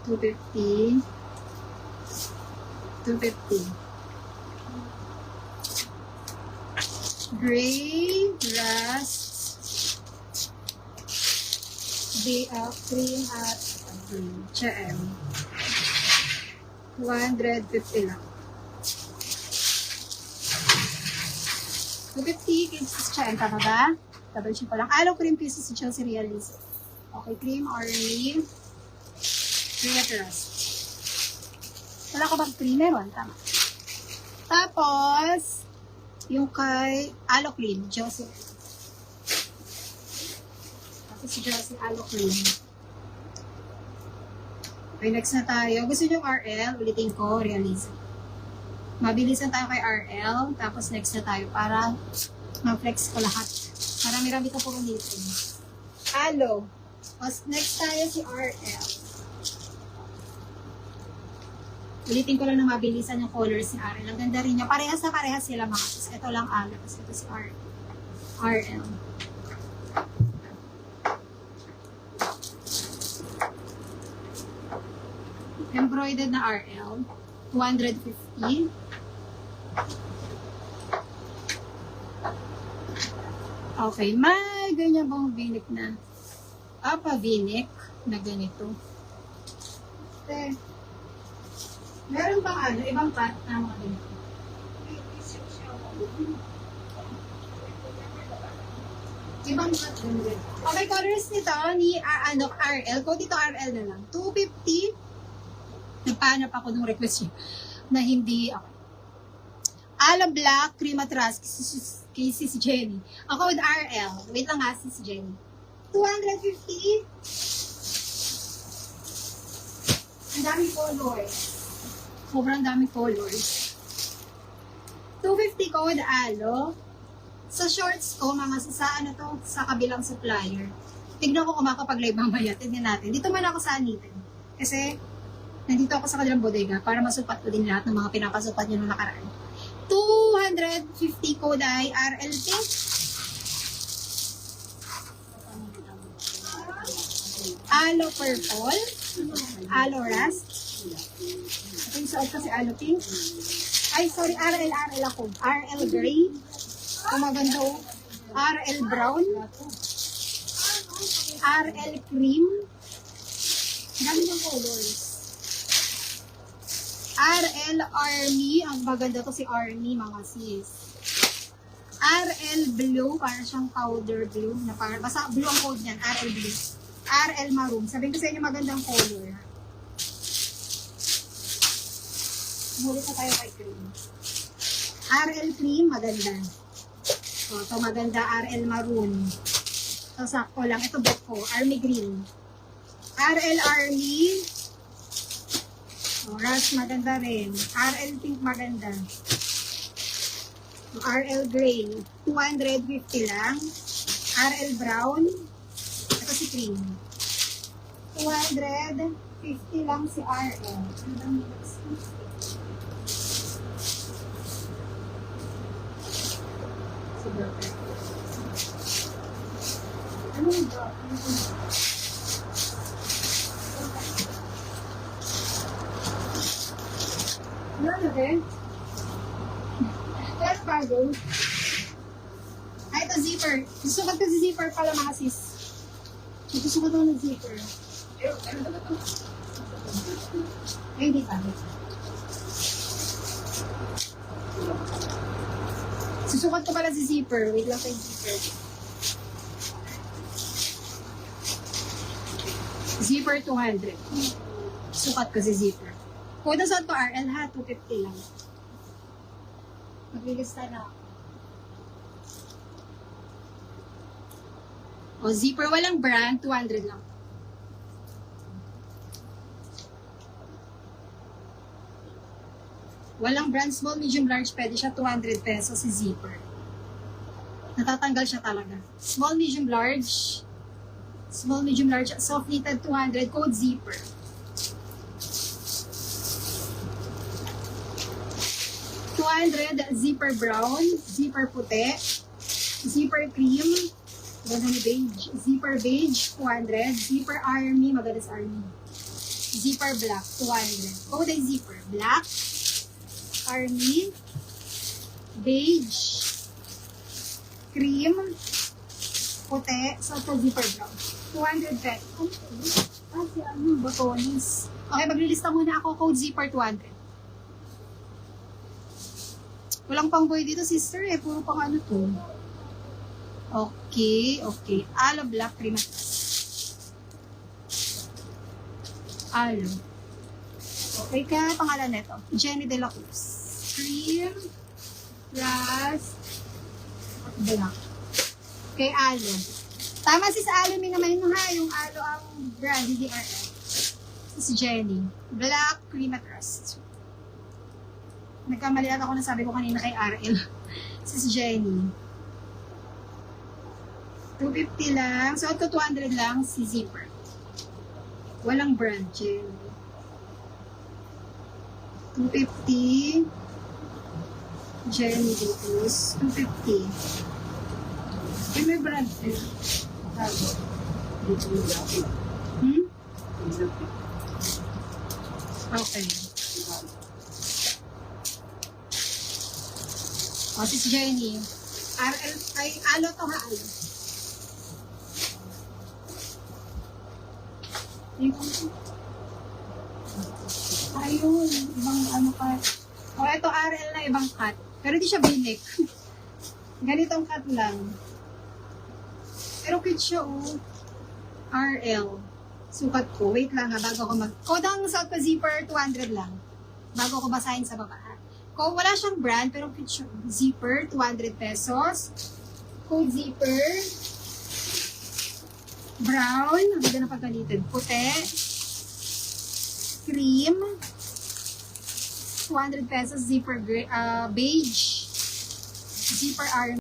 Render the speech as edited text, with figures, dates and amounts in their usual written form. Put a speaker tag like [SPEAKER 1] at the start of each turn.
[SPEAKER 1] 250. 250. Gray, rust, cream at H&M. 250 lang. 250 pieces H&M. Tama ba? Double check ko lang. Aloe cream pieces si Chelsea Realist. Okay, cream, Army. Cream at rust. Wala ka bang cream? Meron. Tama. Tapos, yung kay Aloe cream, Josie. Tapos si Josie Aloe cream. Okay, next na tayo. Gusto nyo yung RL? Ulitin ko, realism. Mabilis na tayo kay RL. Tapos next na tayo para ma-flex ko lahat. Marami-rami ko po ulitin. Aloe. Tapos next tayo si RL. Ulitin ko lang na mabilisan yung colors ni RL. Ang ganda rin niya. Parehas na parehas sila mga sis. Ito lang Aloe. Tapos ito si RL. Embroidered na RL. 250. Okay. May ganyan bang vinik na? Vinik na ganito. Okay. Meron bang ibang cut na mga ganito? Ibang cut ganito. Okay, colors nito ni RL. Kung dito RL na lang. 250. Nagpahanap ako ng request niya na hindi ako. Aloe black, cream at rust kay Sis Jenny. Ako with RL. Wait lang nga, Sis Jenny. 250. Ang dami colors. Sobrang dami colors. 250 ko with Aloe. Sa shorts ko, mga sa kabilang supplier. Tignan ko kung makapag-live mamaya. Tignan natin. Dito man ako sa Anitan. Kasi, nandito ako sa kanilang bodega para masupat ko din lahat ng mga pinapasupat nyo nung nakaraan. 250 code ay RL Pink. Aloe Purple. Aloe Rust. Ito yung suot kasi Aloe Pink. Ay, sorry, RL ako. RL Gray. Ang maganda o. RL Brown. RL Cream. Dami ng colors. RL Army. Ang maganda to si Army, mga sis. RL Blue. Para siyang powder blue. Na para, basta blue ang code niyan. RL Blue. RL Maroon. Sabihin ko sa inyo magandang color. Mulit na tayo kay cream. RL Cream. Maganda. So, ito maganda. RL Maroon. So, sakto lang. Ito bet ko. Army Green. RL Army. Rust maganda rin. RL Pink maganda. RL Gray. 250 lang. RL Brown. Ito si Cream. 250 lang si RL. Ano yung drop? Ano din? Yes, cargo. Ay, ito zipper. Susukat ko si zipper pala mga sis. Susukat ko ng zipper. Ay, hindi pa. Susukat ko pala si zipper. Wait lang kay zipper. Zipper 200. Sukat ko si zipper. Kung saan to RL ha, 250 lang. Maglilista na ako. O, zipper, walang brand, 200 lang. Walang brand, small, medium, large, pwede siya 200 pesos si zipper. Natatanggal siya talaga. Small, medium, large, soft knitted 200, code zipper. Zipper brown, zipper puti, zipper cream, beige, zipper beige, 200, zipper army, maganda sa army. Zipper black, 200. Code ay zipper black, army, beige, cream, puti, so ito zipper brown. 200 pesos. Si botones. Okay, maglilista muna ako, code zipper 200. Walang pang boy dito, sister eh. Puro pang ano to. Okay. Aloe black, cream at aloe. Okay ka, pangalan nito. Jenny De La Cruz. Cream, plus, black. Okay, aloe. Tama si sa aloe, may naman yun ha. Yung aloe ang brand, hindi RL. Si Jenny. Black, cream at rust. Nagkamali ako na sabi ko kanina kay RL. Si Jenny. 250 lang. So, ito 200 lang si zipper. Walang brand, Jenny. 250. Jenny Dicus. 250. May brand eh. Okay. O, si Jenny. RL, ay, alo to ha, alo. Ayun, ibang ano ka. O, ito RL na ibang cut. Pero di siya binik. Ganitong cut lang. Pero cute siya, oh. RL. Sukat ko. Wait lang ha, bago ko mag... Code ang South Pa Zipper, 200 lang. Bago ko basahin sa baba. Kung wala siyang brand, pero cute siya. Zipper, 200 pesos. Code zipper. Brown. Ang ganda na pagkalitan. Puti. Cream. 200 pesos. Zipper beige. Zipper army.